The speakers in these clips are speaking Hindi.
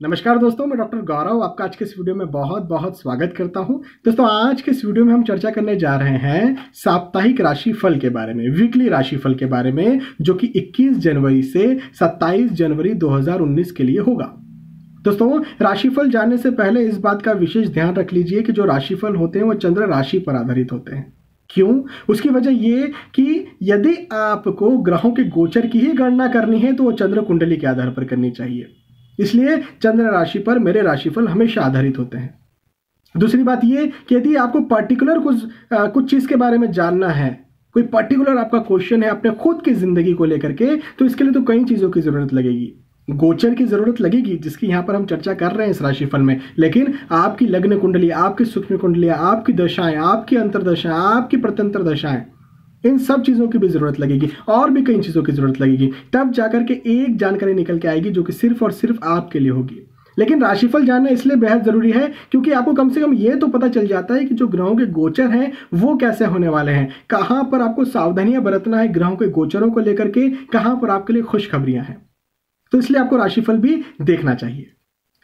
नमस्कार दोस्तों, मैं डॉक्टर गौरव आपका आज के इस वीडियो में बहुत बहुत स्वागत करता हूं। दोस्तों, आज के इस वीडियो में हम चर्चा करने जा रहे हैं साप्ताहिक राशिफल के बारे में, वीकली राशिफल के बारे में, जो कि 21 जनवरी से 27 जनवरी 2019 के लिए होगा। दोस्तों, राशिफल जानने से पहले इस बात का विशेष ध्यान रख लीजिए कि जो राशिफल होते हैं वो चंद्र राशि पर आधारित होते हैं। क्यों? उसकी वजह ये कि यदि आपको ग्रहों के गोचर की ही गणना करनी है तो वो चंद्र कुंडली के आधार पर करनी चाहिए। इसलिए चंद्र राशि पर मेरे राशिफल हमेशा आधारित होते हैं। दूसरी बात ये कि यदि आपको पर्टिकुलर कुछ चीज के बारे में जानना है, कोई पर्टिकुलर आपका क्वेश्चन है अपने खुद की जिंदगी को लेकर के, तो इसके लिए तो कई चीजों की जरूरत लगेगी। गोचर की जरूरत लगेगी, जिसकी यहां पर हम चर्चा कर रहे हैं इस राशिफल में, लेकिन आपकी लग्न कुंडली, आपकी सूक्ष्म कुंडलियां, आपकी दशाएं, आपकी अंतरदशाएं, आपकी प्रत्यंतर दशाएं, इन सब चीजों की भी जरूरत लगेगी और भी कई चीजों की जरूरत लगेगी। तब जाकर के एक जानकारी निकल के आएगी जो कि सिर्फ और सिर्फ आपके लिए होगी। लेकिन राशिफल जानना इसलिए बेहद जरूरी है क्योंकि आपको कम से कम ये तो पता चल जाता है कि जो ग्रहों के गोचर हैं वो कैसे होने वाले हैं, कहां पर आपको सावधानियां बरतना है ग्रहों के गोचरों को लेकर के, कहां पर आपके लिए खुशखबरियां हैं। तो इसलिए आपको राशिफल भी देखना चाहिए।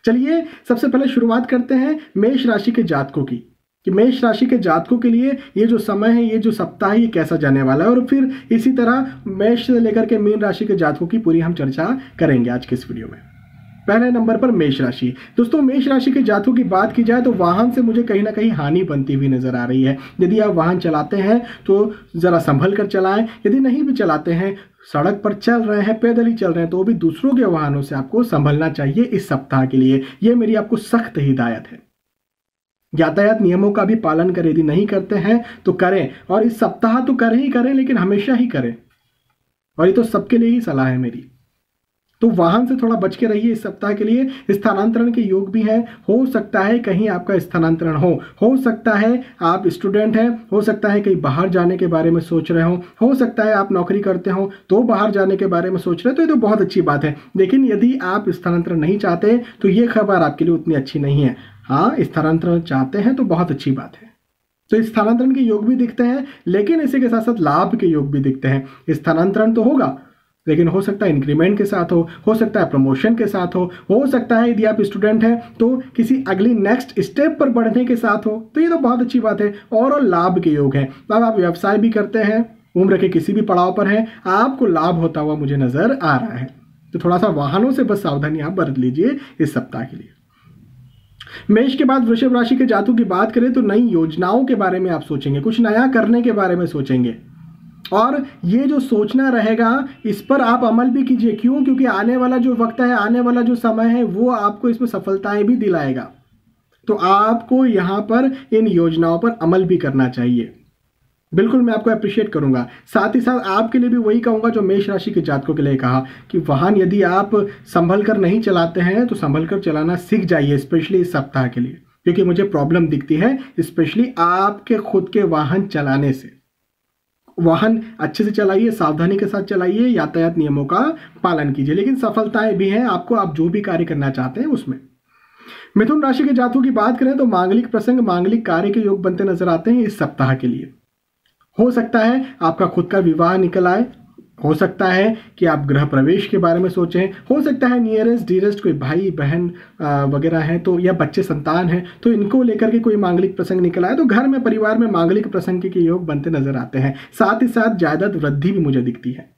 चलिए सबसे पहले शुरुआत करते हैं मेष राशि के जातकों की, कि मेष राशि के जातकों के लिए ये जो समय है, ये जो सप्ताह है, ये कैसा जाने वाला है, और फिर इसी तरह मेष से लेकर के मीन राशि के जातकों की पूरी हम चर्चा करेंगे आज के इस वीडियो में। पहले नंबर पर मेष राशि। दोस्तों, मेष राशि के जातकों की बात की जाए तो वाहन से मुझे कहीं ना कहीं हानि बनती हुई नजर आ रही है। यदि आप वाहन चलाते हैं तो जरा संभल कर चलाएं, यदि नहीं भी चलाते हैं, सड़क पर चल रहे हैं, पैदल ही चल रहे हैं, तो भी दूसरों के वाहनों से आपको संभलना चाहिए इस सप्ताह के लिए। यह मेरी आपको सख्त हिदायत है। यातायात नियमों का भी पालन करें, यदि नहीं करते हैं तो करें, और इस सप्ताह तो करें ही करें, लेकिन हमेशा ही करें, और ये तो सबके लिए ही सलाह है मेरी। तो वाहन से थोड़ा बच के रहिए इस सप्ताह के लिए। स्थानांतरण के योग भी है, हो सकता है कहीं आपका स्थानांतरण हो सकता है आप स्टूडेंट हैं, हो सकता है कहीं बाहर जाने के बारे में सोच रहे हो सकता है आप नौकरी करते हो तो बाहर जाने के बारे में सोच रहे हो, तो ये तो बहुत अच्छी बात है। लेकिन यदि आप स्थानांतरण नहीं चाहते तो ये खबर आपके लिए उतनी अच्छी नहीं है। हाँ, स्थानांतरण चाहते हैं तो बहुत अच्छी बात है। तो स्थानांतरण के योग भी दिखते हैं, लेकिन इसी के साथ साथ लाभ के योग भी दिखते हैं। स्थानांतरण तो होगा, लेकिन हो सकता है इंक्रीमेंट के साथ हो सकता है प्रमोशन के साथ हो सकता है यदि आप स्टूडेंट हैं तो किसी अगली नेक्स्ट स्टेप पर बढ़ने के साथ हो, तो ये तो बहुत अच्छी बात है। और लाभ के योग है। अब आप व्यवसाय भी करते हैं, उम्र के किसी भी पड़ाव पर हैं, आपको लाभ होता हुआ मुझे नजर आ रहा है। तो थोड़ा सा वाहनों से बस सावधानी आप बरत लीजिए इस सप्ताह के लिए। मेष के बाद वृषभ राशि के जातकों की बात करें तो नई योजनाओं के बारे में आप सोचेंगे, कुछ नया करने के बारे में सोचेंगे, और ये जो सोचना रहेगा इस पर आप अमल भी कीजिए। क्यों? क्योंकि आने वाला जो वक्त है, आने वाला जो समय है, वो आपको इसमें सफलताएं भी दिलाएगा। तो आपको यहां पर इन योजनाओं पर अमल भी करना चाहिए। बिल्कुल, मैं आपको अप्रिशिएट करूंगा। साथ ही साथ आपके लिए भी वही कहूंगा जो मेष राशि के जातकों के लिए कहा कि वाहन यदि आप संभल कर नहीं चलाते हैं तो संभल कर चलाना सीख जाइए, स्पेशली इस सप्ताह के लिए, क्योंकि मुझे प्रॉब्लम दिखती है स्पेशली आपके खुद के वाहन चलाने से। वाहन अच्छे से चलाइए, सावधानी के साथ चलाइए, यातायात नियमों का पालन कीजिए, लेकिन सफलताएं भी हैं आपको, आप जो भी कार्य करना चाहते हैं उसमें। मिथुन राशि के जातकों की बात करें तो मांगलिक प्रसंग, मांगलिक कार्य के योग बनते नजर आते हैं इस सप्ताह के लिए। हो सकता है आपका खुद का विवाह निकल आए, हो सकता है कि आप गृह प्रवेश के बारे में सोचें, हो सकता है नियरेस्ट डियरेस्ट कोई भाई बहन वगैरह हैं तो, या बच्चे संतान हैं तो इनको लेकर के कोई मांगलिक प्रसंग निकल आए, तो घर में परिवार में मांगलिक प्रसंग के योग बनते नजर आते हैं। साथ ही साथ जायदाद वृद्धि भी मुझे दिखती है।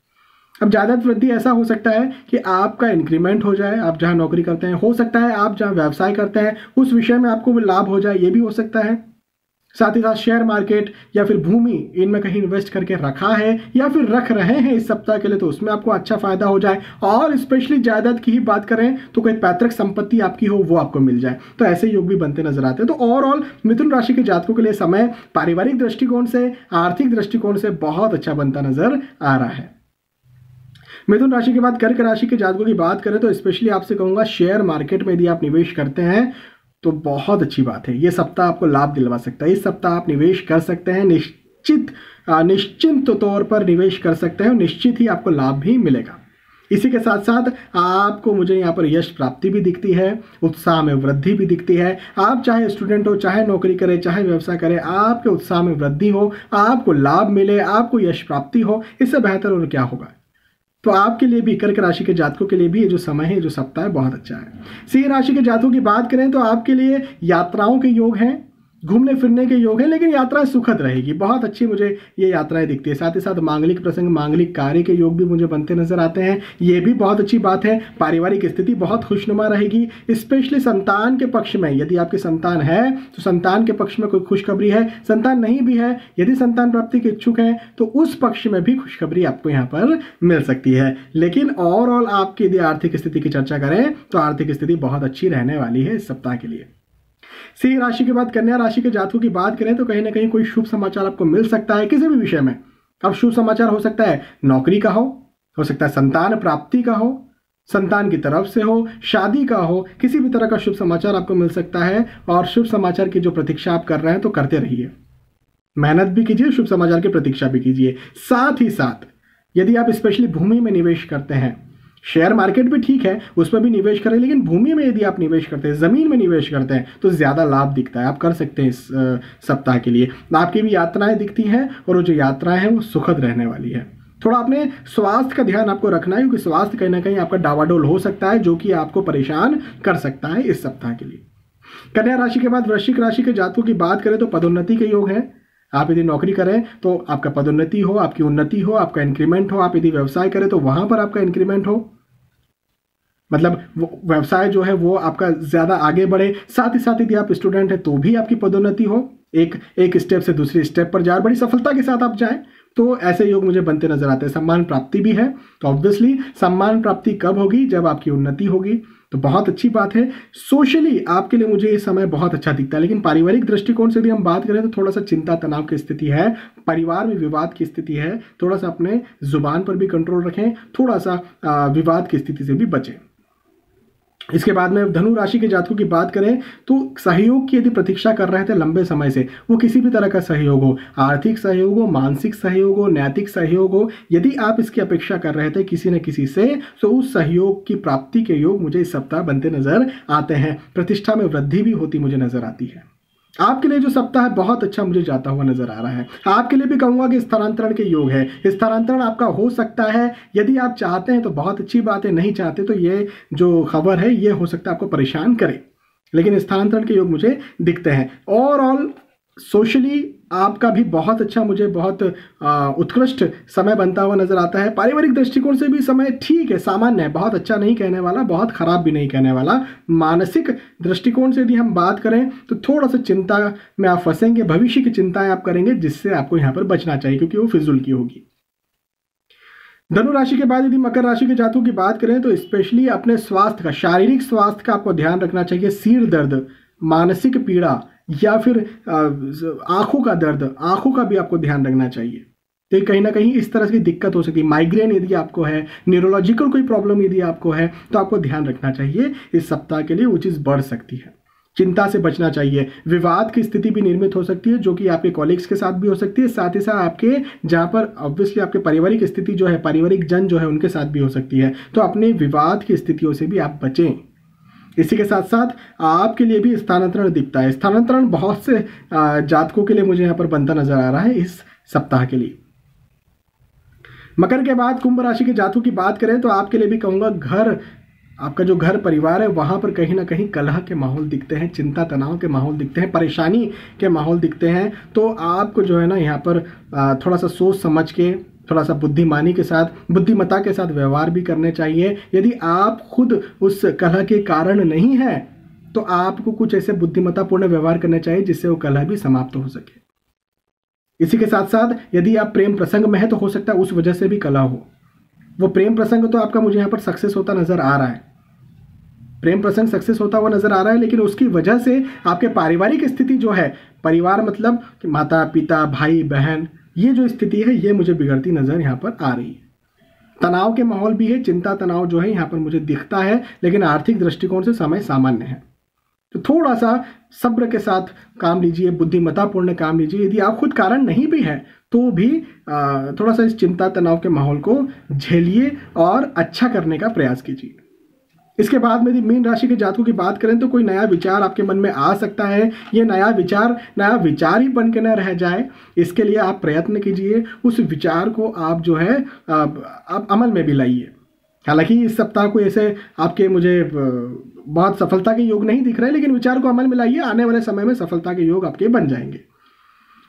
अब जायदाद वृद्धि ऐसा हो सकता है कि आपका इंक्रीमेंट हो जाए, आप जहां नौकरी करते हैं, हो सकता है आप जहां व्यवसाय करते हैं उस विषय में आपको लाभ हो जाए, ये भी हो सकता है। साथ ही साथ शेयर मार्केट या फिर भूमि, इनमें कहीं इन्वेस्ट करके रखा है या फिर रख रहे हैं इस सप्ताह के लिए, तो उसमें आपको अच्छा फायदा हो जाए। और स्पेशली जायदाद की ही बात करें तो कोई पैतृक संपत्ति आपकी हो वो आपको मिल जाए, तो ऐसे योग भी बनते नजर आते हैं। तो ओवरऑल मिथुन राशि के जातकों के लिए समय पारिवारिक दृष्टिकोण से, आर्थिक दृष्टिकोण से बहुत अच्छा बनता नजर आ रहा है। मिथुन राशि के बाद कर्क राशि के जातकों की बात करें तो स्पेशली आपसे कहूंगा शेयर मार्केट में यदि आप निवेश करते हैं तो बहुत अच्छी बात है। यह सप्ताह आपको लाभ दिलवा सकता है। इस सप्ताह आप निवेश कर सकते हैं, निश्चिंत तौर पर निवेश कर सकते हैं, निश्चित ही आपको लाभ भी मिलेगा। इसी के साथ साथ आपको मुझे यहाँ पर यश प्राप्ति भी दिखती है, उत्साह में वृद्धि भी दिखती है। आप चाहे स्टूडेंट हो, चाहे नौकरी करें, चाहे व्यवसाय करें, आपके उत्साह में वृद्धि हो, आपको लाभ मिले, आपको यश प्राप्ति हो, इससे बेहतर और क्या होगा। तो आपके लिए भी, कर्क राशि के जातकों के लिए भी ये जो समय है, जो सप्ताह है, बहुत अच्छा है। सिंह राशि के जातकों की बात करें तो आपके लिए यात्राओं के योग हैं, घूमने फिरने के योग है, लेकिन यात्राएं सुखद रहेगी। बहुत अच्छी मुझे ये यात्राएं दिखती है। साथ ही साथ मांगलिक प्रसंग, मांगलिक कार्य के योग भी मुझे बनते नजर आते हैं। ये भी बहुत अच्छी बात है। पारिवारिक स्थिति बहुत खुशनुमा रहेगी। स्पेशली संतान के पक्ष में, यदि आपके संतान है तो संतान के पक्ष में कोई खुशखबरी है। संतान नहीं भी है, यदि संतान प्राप्ति के इच्छुक है तो उस पक्ष में भी खुशखबरी आपको यहाँ पर मिल सकती है। लेकिन ओवरऑल आपकी यदि आर्थिक स्थिति की चर्चा करें तो आर्थिक स्थिति बहुत अच्छी रहने वाली है इस सप्ताह के लिए। सिंह राशि के बाद कन्या राशि के जातकों की बात करें तो कहीं ना कहीं कोई शुभ समाचार आपको मिल सकता है किसी भी विषय में। अब शुभ समाचार हो सकता है नौकरी का हो सकता है संतान प्राप्ति का हो, संतान की तरफ से हो, शादी का हो, किसी भी तरह का शुभ समाचार आपको मिल सकता है। और शुभ समाचार की जो प्रतीक्षा आप कर रहे हैं तो करते रहिए, मेहनत भी कीजिए, शुभ समाचार की प्रतीक्षा भी कीजिए। साथ ही साथ यदि आप स्पेशली भूमि में निवेश करते हैं, शेयर मार्केट भी ठीक है, उस पर भी निवेश करें, लेकिन भूमि में यदि आप निवेश करते हैं, जमीन में निवेश करते हैं तो ज्यादा लाभ दिखता है। आप कर सकते हैं इस सप्ताह के लिए। आपकी भी यात्राएं दिखती हैं और वो जो यात्राएं हैं वो सुखद रहने वाली है। थोड़ा अपने स्वास्थ्य का ध्यान आपको रखना है, क्योंकि स्वास्थ्य कहीं ना कहीं आपका डावाडोल हो सकता है, जो कि आपको परेशान कर सकता है इस सप्ताह के लिए। कन्या राशि के बाद वृश्चिक राशि के जातकों की बात करें तो पदोन्नति के योग है। आप यदि नौकरी करें तो आपका पदोन्नति हो, आपकी उन्नति हो, आपका इंक्रीमेंट हो। आप यदि व्यवसाय करें तो वहां पर आपका इंक्रीमेंट हो, मतलब व्यवसाय जो है वो आपका ज्यादा आगे बढ़े। साथ ही साथ यदि आप स्टूडेंट हैं तो भी आपकी पदोन्नति हो, एक स्टेप से दूसरी स्टेप पर जाए, बड़ी सफलता के साथ आप जाएं। तो ऐसे योग मुझे बनते नजर आते हैं। सम्मान प्राप्ति भी है, तो ऑब्वियसली सम्मान प्राप्ति कब होगी? जब आपकी उन्नति होगी, तो बहुत अच्छी बात है। सोशली आपके लिए मुझे ये समय बहुत अच्छा दिखता है, लेकिन पारिवारिक दृष्टिकोण से यदि हम बात करें तो थोड़ा सा चिंता तनाव की स्थिति है, परिवार में विवाद की स्थिति है। थोड़ा सा अपने जुबान पर भी कंट्रोल रखें, थोड़ा सा विवाद की स्थिति से भी बचें। इसके बाद में धनु राशि के जातकों की बात करें तो सहयोग की यदि प्रतीक्षा कर रहे थे लंबे समय से, वो किसी भी तरह का सहयोग हो, आर्थिक सहयोग हो, मानसिक सहयोग हो, नैतिक सहयोग हो, यदि आप इसकी अपेक्षा कर रहे थे किसी न किसी से, तो उस सहयोग की प्राप्ति के योग मुझे इस सप्ताह बनते नजर आते हैं। प्रतिष्ठा में वृद्धि भी होती मुझे नजर आती है। आपके लिए जो सप्ताह है बहुत अच्छा मुझे जाता हुआ नजर आ रहा है। आपके लिए भी कहूंगा कि स्थानांतरण के योग है। स्थानांतरण आपका हो सकता है, यदि आप चाहते हैं तो बहुत अच्छी बात है, नहीं चाहते तो ये जो खबर है ये हो सकता है आपको परेशान करे, लेकिन स्थानांतरण के योग मुझे दिखते हैं। ओवरऑल सोशली आपका भी बहुत अच्छा, मुझे बहुत उत्कृष्ट समय बनता हुआ नजर आता है। पारिवारिक दृष्टिकोण से भी समय ठीक है, सामान्य है, बहुत अच्छा नहीं कहने वाला, बहुत खराब भी नहीं कहने वाला। मानसिक दृष्टिकोण से यदि हम बात करें तो थोड़ा सा चिंता में आप फंसेंगे, भविष्य की चिंताएं आप करेंगे, जिससे आपको यहाँ पर बचना चाहिए, क्योंकि वो फिजूल की होगी। धनु राशि के बाद यदि मकर राशि के जातकों की बात करें तो स्पेशली अपने स्वास्थ्य का, शारीरिक स्वास्थ्य का आपको ध्यान रखना चाहिए। सिर दर्द, मानसिक पीड़ा या फिर आंखों का दर्द, आंखों का भी आपको ध्यान रखना चाहिए। तो कहीं ना कहीं इस तरह की दिक्कत हो सकती है। माइग्रेन यदि आपको है, न्यूरोलॉजिकल कोई प्रॉब्लम यदि आपको है, तो आपको ध्यान रखना चाहिए। इस सप्ताह के लिए वो चीज़ बढ़ सकती है। चिंता से बचना चाहिए। विवाद की स्थिति भी निर्मित हो सकती है, जो कि आपके कॉलीग्स के साथ भी हो सकती है। साथ ही साथ आपके जहाँ पर ऑब्वियसली आपके पारिवारिक स्थिति जो है, पारिवारिक जन जो है, उनके साथ भी हो सकती है। तो अपने विवाद की स्थितियों से भी आप बचें। इसी के साथ साथ आपके लिए भी स्थानांतरण दिखता है। स्थानांतरण बहुत से जातकों के लिए मुझे यहाँ पर बनता नजर आ रहा है इस सप्ताह के लिए। मकर के बाद कुंभ राशि के जातकों की बात करें तो आपके लिए भी कहूँगा, घर, आपका जो घर परिवार है वहाँ पर कहीं ना कहीं कलह के माहौल दिखते हैं, चिंता तनाव के माहौल दिखते हैं, परेशानी के माहौल दिखते हैं। तो आपको जो है ना यहाँ पर थोड़ा सा सोच समझ के, थोड़ा सा बुद्धिमानी के साथ, बुद्धिमत्ता के साथ व्यवहार भी करने चाहिए। यदि आप खुद उस कलह के कारण नहीं है तो आपको कुछ ऐसे बुद्धिमत्तापूर्ण व्यवहार करने चाहिए जिससे वो कलह भी समाप्त हो सके। इसी के साथ साथ यदि आप प्रेम प्रसंग में है तो हो सकता है उस वजह से भी कलह हो। वो प्रेम प्रसंग तो आपका मुझे यहाँ पर सक्सेस होता नजर आ रहा है, प्रेम प्रसंग सक्सेस होता हुआ नजर आ रहा है, लेकिन उसकी वजह से आपके पारिवारिक स्थिति जो है, परिवार मतलब माता पिता भाई बहन, ये जो स्थिति है ये मुझे बिगड़ती नजर यहाँ पर आ रही है। तनाव के माहौल भी है, चिंता तनाव जो है यहाँ पर मुझे दिखता है, लेकिन आर्थिक दृष्टिकोण से समय सामान्य है। तो थोड़ा सा सब्र के साथ काम लीजिए, बुद्धिमत्तापूर्ण काम लीजिए। यदि आप खुद कारण नहीं भी है तो भी थोड़ा सा इस चिंता तनाव के माहौल को झेलिए और अच्छा करने का प्रयास कीजिए। इसके बाद में यदि मीन राशि के जातकों की बात करें तो कोई नया विचार आपके मन में आ सकता है। ये नया विचार ही बन के न रह जाए, इसके लिए आप प्रयत्न कीजिए, उस विचार को आप जो है आप अमल में भी लाइए। हालांकि इस सप्ताह को ऐसे आपके मुझे बहुत सफलता के योग नहीं दिख रहे, लेकिन विचार को अमल में लाइए, आने वाले समय में सफलता के योग आपके बन जाएंगे।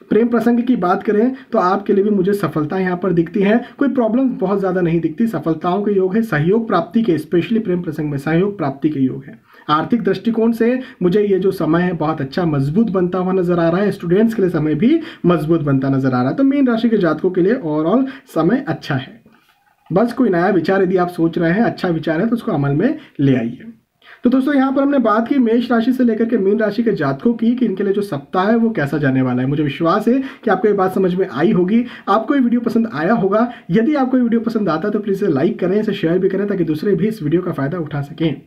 प्रेम प्रसंग की बात करें तो आपके लिए भी मुझे सफलता यहाँ पर दिखती है, कोई प्रॉब्लम बहुत ज़्यादा नहीं दिखती, सफलताओं के योग है, सहयोग प्राप्ति के, स्पेशली प्रेम प्रसंग में सहयोग प्राप्ति के योग है। आर्थिक दृष्टिकोण से मुझे ये जो समय है बहुत अच्छा मजबूत बनता हुआ नजर आ रहा है, स्टूडेंट्स के लिए समय भी मजबूत बनता नजर आ रहा है। तो मीन राशि के जातकों के लिए ओवरऑल समय अच्छा है। बस कोई नया विचार यदि आप सोच रहे हैं, अच्छा विचार है, तो उसको अमल में ले आइए। तो दोस्तों यहाँ पर हमने बात की मेष राशि से लेकर के मीन राशि के जातकों की कि इनके लिए जो सप्ताह है वो कैसा जाने वाला है। मुझे विश्वास है कि आपको ये बात समझ में आई होगी, आपको ये वीडियो पसंद आया होगा। यदि आपको ये वीडियो पसंद आता है तो प्लीज़ लाइक करें, इसे शेयर भी करें ताकि दूसरे भी इस वीडियो का फायदा उठा सकें।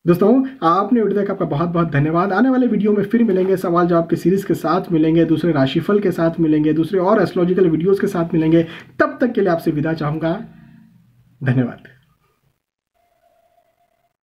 दोस्तों आपने वीडियो देखा, आपका बहुत बहुत धन्यवाद। आने वाले वीडियो में फिर मिलेंगे, सवाल जवाब की सीरीज के साथ मिलेंगे, दूसरे राशिफल के साथ मिलेंगे, दूसरे और एस्ट्रोलॉजिकल वीडियोज़ के साथ मिलेंगे। तब तक के लिए आपसे विदा चाहूँगा। धन्यवाद।